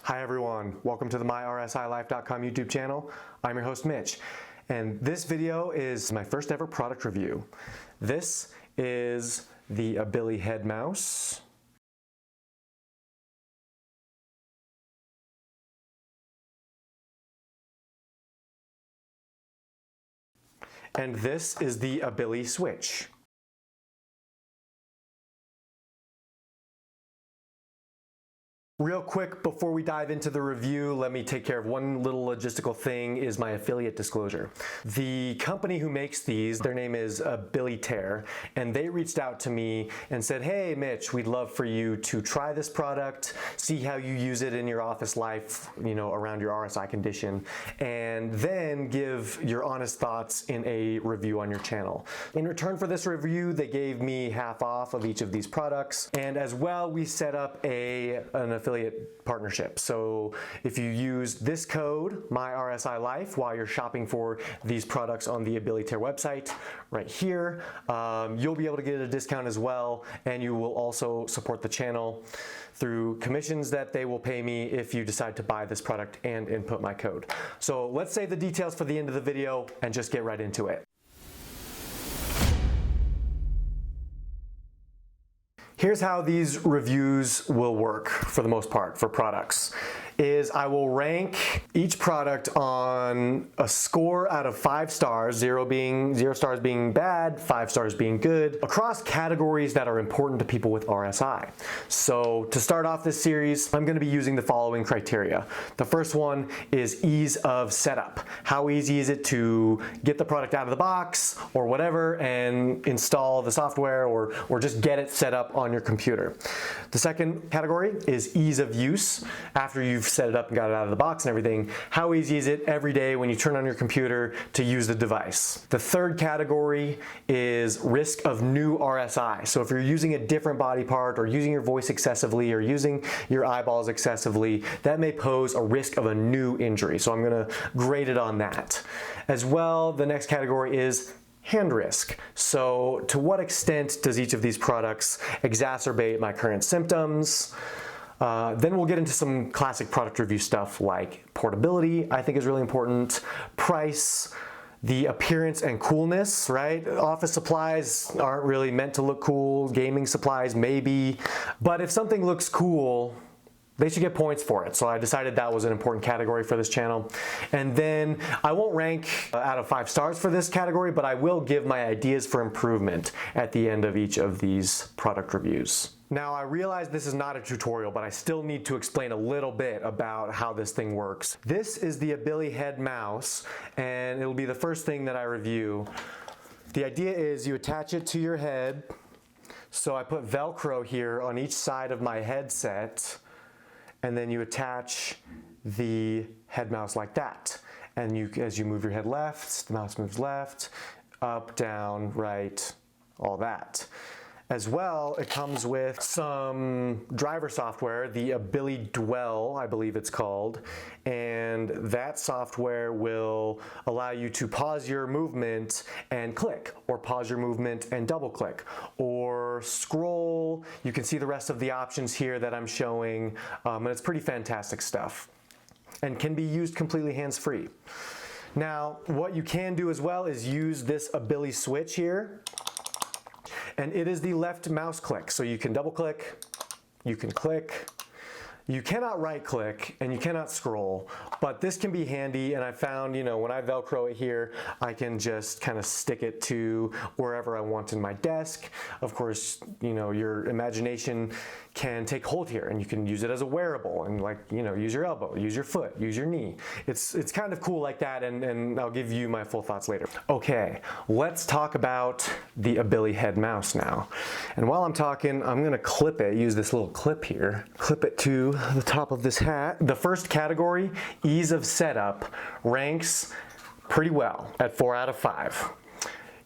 Hi everyone, welcome to the MyRSILife.com YouTube channel. I'm your host Mitch, and this video is my first ever product review. This is the Abilii Head Mouse. And this is the Abilii Switch. Real quick, before we dive into the review, let me take care of one little logistical thing, is my affiliate disclosure. The company who makes these, their name is Abilitear, and they reached out to me and said, hey Mitch, we'd love for you to try this product, see how you use it in your office life, around your RSI condition, and then give your honest thoughts in a review on your channel. In return for this review, they gave me half off of each of these products, and as well, we set up an affiliate partnership. So if you use this code, MyRSILife, while you're shopping for these products on the Abilitear website right here, you'll be able to get a discount as well, and you will also support the channel through commissions that they will pay me if you decide to buy this product and input my code. So let's save the details for the end of the video and just get right into it. Here's how these reviews will work for the most part for products. I will rank each product on a score out of 5 stars, 0 stars being bad, 5 stars being good, across categories that are important to people with RSI. So to start off this series, I'm going to be using the following criteria. The first one is ease of setup. How easy is it to get the product out of the box or whatever and install the software or just get it set up on your computer. The second category is ease of use. After you've set it up and got it out of the box and everything, how easy is it every day when you turn on your computer to use the device? The third category is risk of new RSI. So if you're using a different body part or using your voice excessively or using your eyeballs excessively, that may pose a risk of a new injury. So I'm going to grade it on that. As well, the next category is hand risk. So to what extent does each of these products exacerbate my current symptoms? Then we'll get into some classic product review stuff like portability, I think is really important, price, the appearance and coolness, right? Office supplies aren't really meant to look cool, gaming supplies maybe, but if something looks cool, they should get points for it. So I decided that was an important category for this channel. And then I won't rank out of 5 stars for this category, but I will give my ideas for improvement at the end of each of these product reviews. Now I realize this is not a tutorial, but I still need to explain a little bit about how this thing works. This is the Abilii Head Mouse, and it'll be the first thing that I review. The idea is you attach it to your head. So I put Velcro here on each side of my headset, and then you attach the head mouse like that. And as you move your head left, the mouse moves left, up, down, right, all that. As well, it comes with some driver software, the Abilii Dwell, I believe it's called, and that software will allow you to pause your movement and click, or pause your movement and double click, or scroll. You can see the rest of the options here that I'm showing, and it's pretty fantastic stuff, and can be used completely hands-free. Now, what you can do as well is use this Abilii switch here. And it is the left mouse click. So you can double click, you can click, you cannot right click, and you cannot scroll, but this can be handy. And I found, when I Velcro it here, I can just kind of stick it to wherever I want in my desk. Of course, your imagination can take hold here, and you can use it as a wearable and use your elbow, use your foot, use your knee. It's kind of cool like that, and I'll give you my full thoughts later. Okay, let's talk about the Abilii Head Mouse now. And while I'm talking, I'm gonna clip it, use this little clip here, clip it to the top of this hat. The first category, ease of setup, ranks pretty well at 4 out of 5.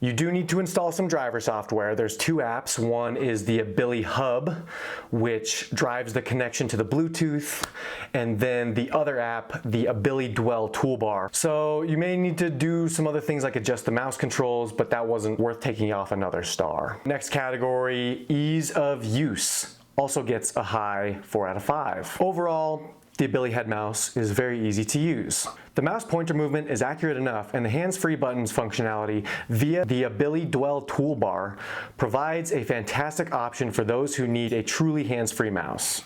You do need to install some driver software. There's 2 apps. One is the Abilii Hub, which drives the connection to the Bluetooth, and then the other app, the Abilii Dwell toolbar. So you may need to do some other things like adjust the mouse controls, but that wasn't worth taking off another star. Next category, ease of use, also gets a high 4 out of 5. Overall, the Ability Head Mouse is very easy to use. The mouse pointer movement is accurate enough, and the hands-free buttons functionality via the Ability Dwell toolbar provides a fantastic option for those who need a truly hands-free mouse.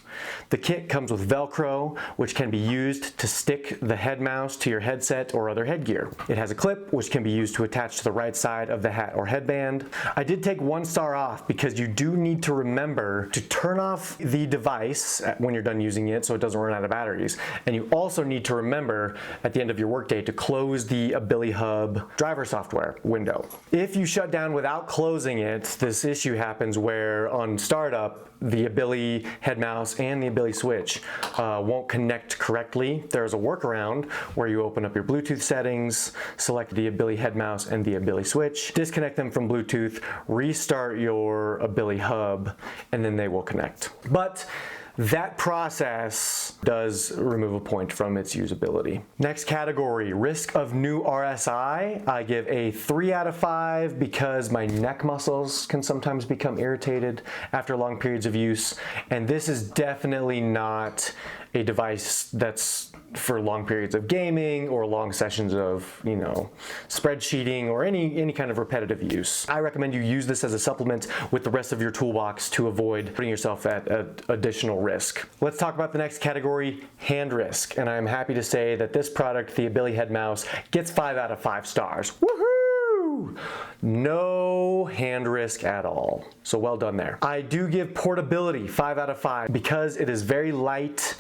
The kit comes with Velcro, which can be used to stick the head mouse to your headset or other headgear. It has a clip, which can be used to attach to the right side of the hat or headband. I did take 1 star off because you do need to remember to turn off the device when you're done using it so it doesn't run out of batteries. And you also need to remember at the end of your workday to close the Ability Hub driver software window. If you shut down without closing it, this issue happens where on startup, the Ability Head Mouse and the Ability Switch won't connect correctly. There's a workaround where you open up your Bluetooth settings, select the Ability Head Mouse and the Ability Switch, disconnect them from Bluetooth, restart your Ability Hub, and then they will connect. But that process does remove a point from its usability. Next category, risk of new RSI. I give a 3 out of 5 because my neck muscles can sometimes become irritated after long periods of use. And this is definitely not a device that's for long periods of gaming or long sessions of, spreadsheeting or any kind of repetitive use. I recommend you use this as a supplement with the rest of your toolbox to avoid putting yourself at additional risk. Let's talk about the next category, hand risk. And I'm happy to say that this product, the Ability Head Mouse, gets 5 out of 5 stars. Woohoo! No hand risk at all. So well done there. I do give portability 5 out of 5 because it is very light.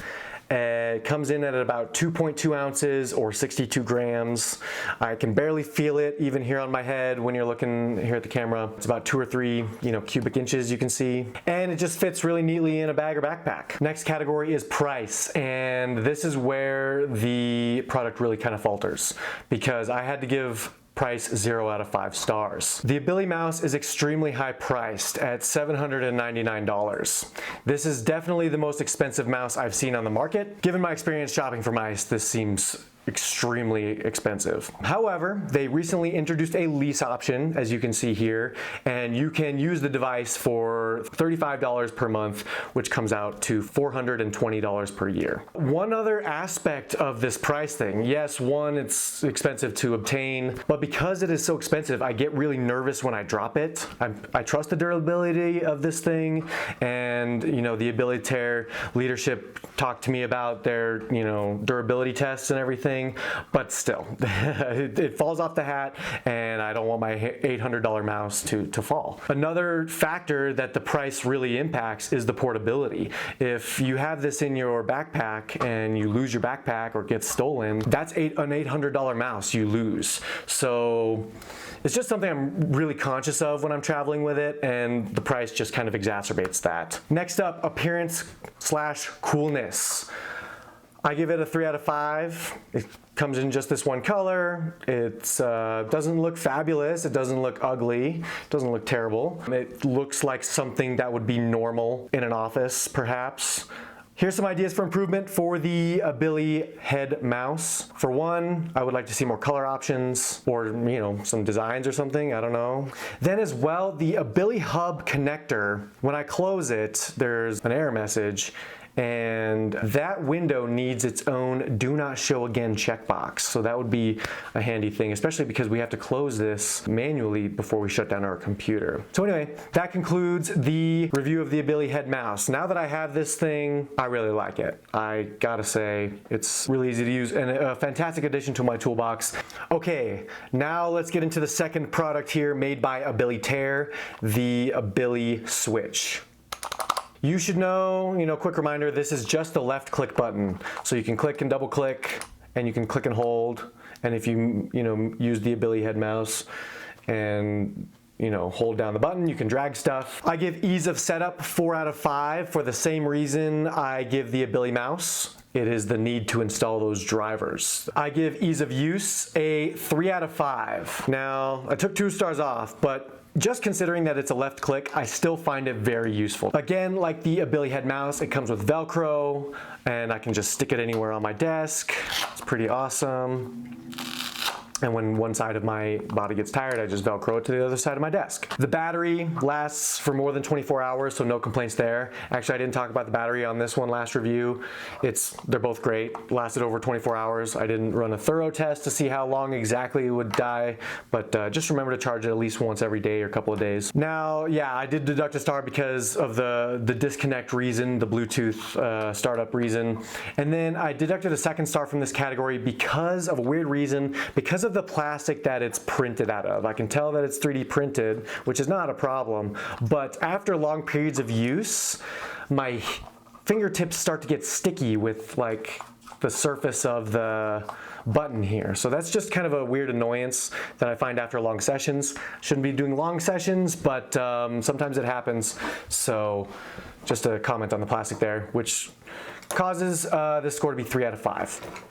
It comes in at about 2.2 ounces or 62 grams. I can barely feel it even here on my head when you're looking here at the camera. It's about 2 or 3 cubic inches you can see. And it just fits really neatly in a bag or backpack. Next category is price. And this is where the product really kind of falters because I had to give price 0 out of 5 stars. The Ability Mouse is extremely high priced at $799. This is definitely the most expensive mouse I've seen on the market. Given my experience shopping for mice, this seems extremely expensive. However, they recently introduced a lease option, as you can see here, and you can use the device for $35 per month, which comes out to $420 per year. One other aspect of this price thing, yes, one, it's expensive to obtain, but because it is so expensive, I get really nervous when I drop it. I trust the durability of this thing, and the Ability Tear leadership talked to me about their durability tests and everything. But still, it falls off the hat, and I don't want my $800 mouse to fall. Another factor that the price really impacts is the portability. If you have this in your backpack and you lose your backpack or it gets stolen, that's an $800 mouse you lose. So it's just something I'm really conscious of when I'm traveling with it, and the price just kind of exacerbates that. Next up, appearance/coolness. I give it a 3 out of 5. It comes in just this one color. It doesn't look fabulous. It doesn't look ugly. It doesn't look terrible. It looks like something that would be normal in an office, perhaps. Here's some ideas for improvement for the Ability Head Mouse. For one, I would like to see more color options or, some designs or something, I don't know. Then as well, the Ability Hub connector, when I close it, there's an error message, and that window needs its own do not show again checkbox. So that would be a handy thing, especially because we have to close this manually before we shut down our computer. So anyway, that concludes the review of the Ability Head Mouse. Now that I have this thing, I really like it. I gotta say, it's really easy to use and a fantastic addition to my toolbox. Okay, now let's get into the second product here made by Ability Tear, the Ability Switch. You should know, quick reminder, this is just the left click button. So you can click and double click, and you can click and hold. And if you, use the Ability Head Mouse and, hold down the button, you can drag stuff. I give ease of setup 4 out of 5 for the same reason I give the Ability Mouse. It is the need to install those drivers. I give ease of use a 3 out of 5. Now, I took 2 stars off, but just considering that it's a left click, I still find it very useful. Again, like the Ability Head Mouse, it comes with Velcro, and I can just stick it anywhere on my desk. It's pretty awesome. And when one side of my body gets tired, I just Velcro it to the other side of my desk. The battery lasts for more than 24 hours, so no complaints there. Actually, I didn't talk about the battery on this one last review. They're both great. Lasted over 24 hours. I didn't run a thorough test to see how long exactly it would die, but just remember to charge it at least once every day or a couple of days. Now, yeah, I did deduct a star because of the disconnect reason, the Bluetooth startup reason. And then I deducted a second star from this category because of a weird reason, because of the plastic that it's printed out of. I can tell that it's 3D printed, which is not a problem, but after long periods of use, my fingertips start to get sticky with like the surface of the button here. So that's just kind of a weird annoyance that I find after long sessions. Shouldn't be doing long sessions, but sometimes it happens. So just a comment on the plastic there, which causes this score to be 3 out of 5.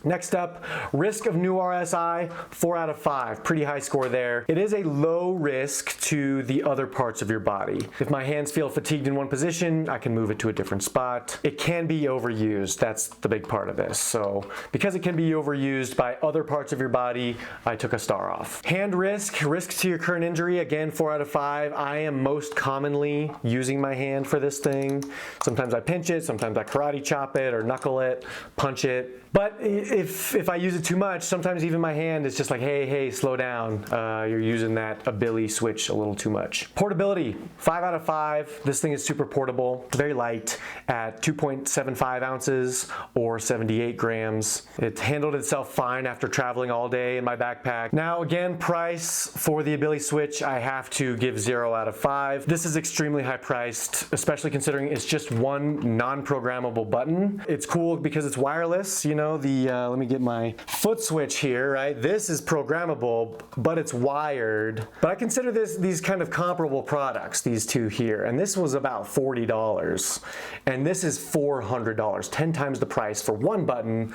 Next up, risk of new RSI, 4 out of 5. Pretty high score there. It is a low risk to the other parts of your body. If my hands feel fatigued in one position, I can move it to a different spot. It can be overused. That's the big part of this. So because it can be overused by other parts of your body, I took a star off. Hand risk to your current injury, again, 4 out of 5. I am most commonly using my hand for this thing. Sometimes I pinch it, sometimes I karate chop it or knuckle it, punch it. But if I use it too much, sometimes even my hand is just like, hey, slow down. You're using that Ability switch a little too much. Portability, 5 out of 5. This thing is super portable, very light at 2.75 ounces or 78 grams. It handled itself fine after traveling all day in my backpack. Now again, price for the Ability switch, I have to give 0 out of 5. This is extremely high priced, especially considering it's just one non-programmable button. It's cool because it's wireless, you know, let me get my foot switch here, right? This is programmable, but it's wired. But I consider these kind of comparable products, these two here, and this was about $40, and this is $400, 10 times the price for one button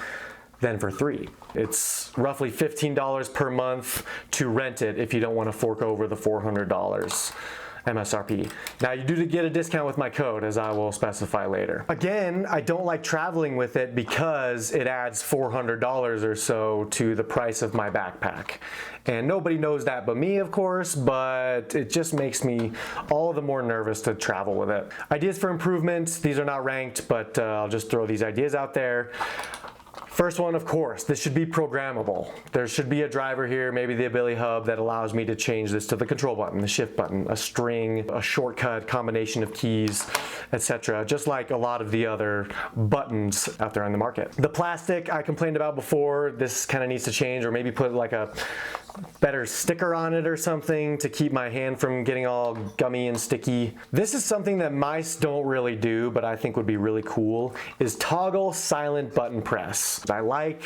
than for 3. It's roughly $15 per month to rent it if you don't want to fork over the $400. MSRP. Now you do get a discount with my code, as I will specify later. Again, I don't like traveling with it because it adds $400 or so to the price of my backpack. And nobody knows that but me, of course, but it just makes me all the more nervous to travel with it. Ideas for improvement, these are not ranked, but I'll just throw these ideas out there. First one, of course, this should be programmable. There should be a driver here, maybe the Ability Hub, that allows me to change this to the control button, the shift button, a string, a shortcut, combination of keys, etc. Just like a lot of the other buttons out there on the market. The plastic I complained about before, this kind of needs to change, or maybe put like a better sticker on it or something to keep my hand from getting all gummy and sticky. This is something that mice don't really do, but I think would be really cool, is toggle silent button press. I like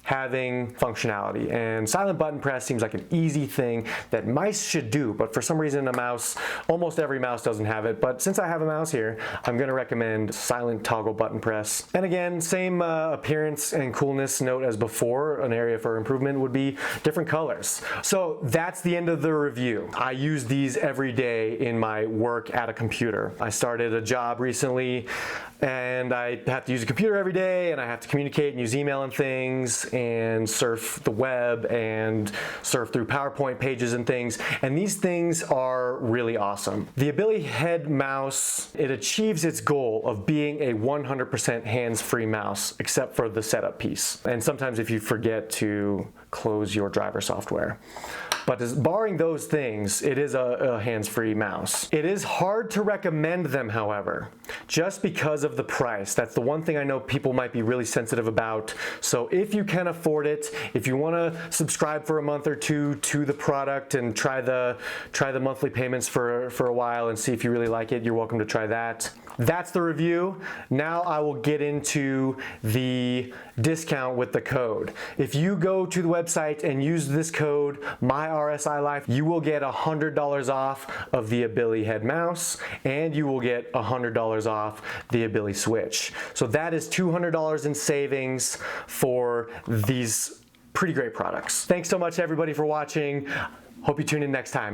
having functionality, and silent button press seems like an easy thing that mice should do, but for some reason almost every mouse doesn't have it. But since I have a mouse here, I'm going to recommend silent toggle button press. And again, same appearance and coolness note as before. An area for improvement would be different colors. So that's the end of the review. I use these every day in my work at a computer. I started a job recently and I have to use a computer every day, and I have to communicate and use email and things and surf the web and surf through PowerPoint pages and things, and these things are really awesome. The Ability Head mouse, it achieves its goal of being a 100% hands-free mouse except for the setup piece, and sometimes if you forget to close your driver software. But barring those things, it is a hands-free mouse. It is hard to recommend them, however, just because of the price. That's the one thing I know people might be really sensitive about. So if you can afford it, if you want to subscribe for a month or two to the product and try the monthly payments for a while and see if you really like it, you're welcome to try that. That's the review. Now I will get into the discount with the code. If you go to the website and use this code, MyRSILife, you will get $100 off of the Ability Head mouse, and you will get $100 off the Ability Switch. So that is $200 in savings for these pretty great products. Thanks so much everybody for watching. Hope you tune in next time.